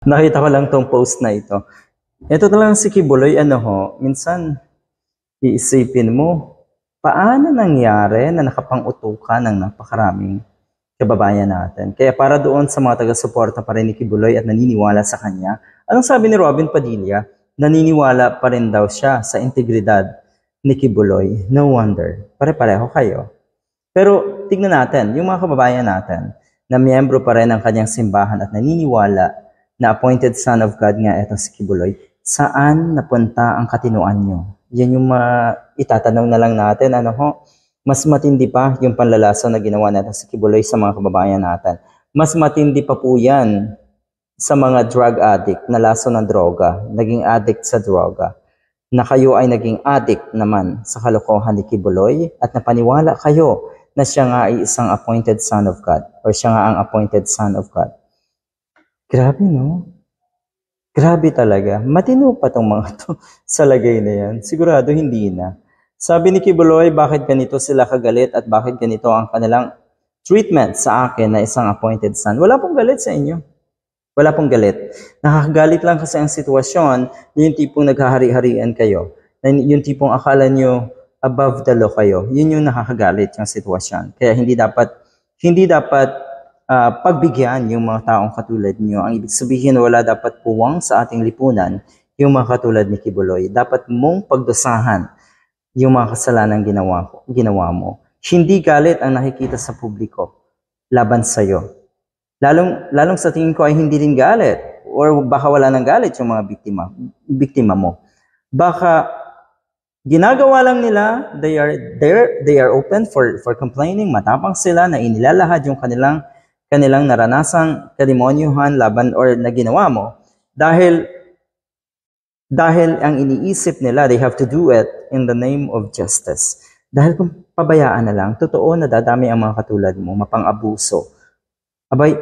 Nakita ko lang tong post na ito. Ito talagang si Kibuloy, minsan iisipin mo, paano nangyari na nakapangutukan ng napakaraming kababayan natin? Kaya para doon sa mga taga-suporta pa rin ni Kibuloy at naniniwala sa kanya, anong sabi ni Robin Padilla? Naniniwala pa rin daw siya sa integridad ni Kibuloy. No wonder. Pare-pareho kayo. Pero tignan natin, yung mga kababayan natin na miyembro pa rin ng kanyang simbahan at naniniwala na appointed son of God nga ito si Kibuloy, saan napunta ang katinuan nyo? Yan yung itatanong na lang natin. Mas matindi pa yung panlalaso na ginawa natin si Kibuloy sa mga kababayan natin. Mas matindi pa po yan sa mga drug addict na laso ng droga, naging addict sa droga, na kayo ay naging addict naman sa kalokohan ni Kibuloy at napaniwala kayo na siya nga ay isang appointed son of God or siya nga ang appointed son of God. Grabe, no? Grabe talaga. Matino pa tong mga to sa lagay na yan. Sigurado hindi na. Sabi ni Kibuloy, bakit ganito sila kagalit at bakit ganito ang kanilang treatment sa akin na isang appointed son? Wala pong galit sa inyo. Wala pong galit. Nakakagalit lang kasi ang sitwasyon na yung tipong naghahari-harian kayo. Na yung tipong akala nyo above the law kayo. Yun yung nakakagalit yung sitwasyon. Kaya hindi dapat pagbigyan yung mga taong katulad nyo. Ang ibig sabihin, wala dapat puwang sa ating lipunan yung mga katulad ni Kibuloy. Dapat mong pagdusahan yung mga kasalanan ginawa mo. Hindi galit ang nakikita sa publiko laban sa'yo. Lalong sa tingin ko ay hindi rin galit or baka wala nang galit yung mga biktima mo. Baka ginagawa lang nila, they are open for complaining, matapang sila na inilalahad yung kanilang naranasang kademonyuhan laban or na ginawa mo dahil ang iniisip nila, they have to do it in the name of justice. Dahil kung pabayaan na lang, totoo na dadami ang mga katulad mo, mapang-abuso. Abay,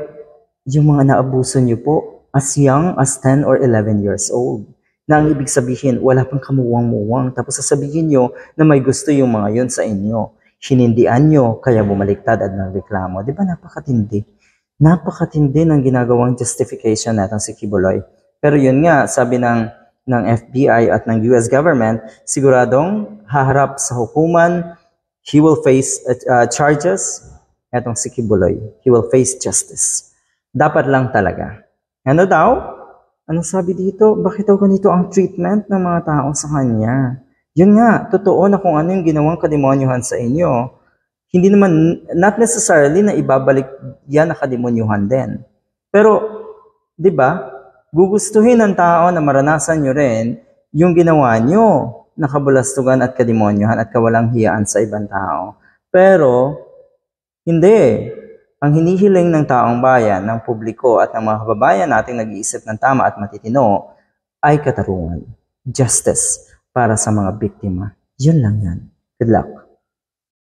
yung mga naabuso niyo po as young as 10 or 11 years old. Na ang ibig sabihin, wala pang kamuwang-muwang. Tapos sasabihin nyo na may gusto yung mga yun sa inyo. Hinindian nyo, kaya bumaliktad at nagreklamo. Di ba napakatindi? Napakatindi ng ginagawang justification natin si Kibuloy. Pero yun nga, sabi ng FBI at ng US government, siguradong haharap sa hukuman, he will face charges. Etong si Kibuloy, he will face justice. Dapat lang talaga. Ano daw? Anong sabi dito? Bakit daw ganito ang treatment ng mga tao sa kanya? Yun nga, totoo na kung ano yung ginawang kademonyuhan sa inyo, hindi naman, not necessarily na ibabalik yan na kademonyuhan din. Pero, di ba, gugustuhin ng tao na maranasan nyo rin yung ginawa nyo na kabulastugan at kademonyuhan at kawalang hiyaan sa ibang tao. Pero, hindi. Ang hinihiling ng taong bayan, ng publiko at ng mga kababayan nating nag-iisip ng tama at matitino ay katarungan, justice para sa mga biktima. Yun lang yan. Good luck.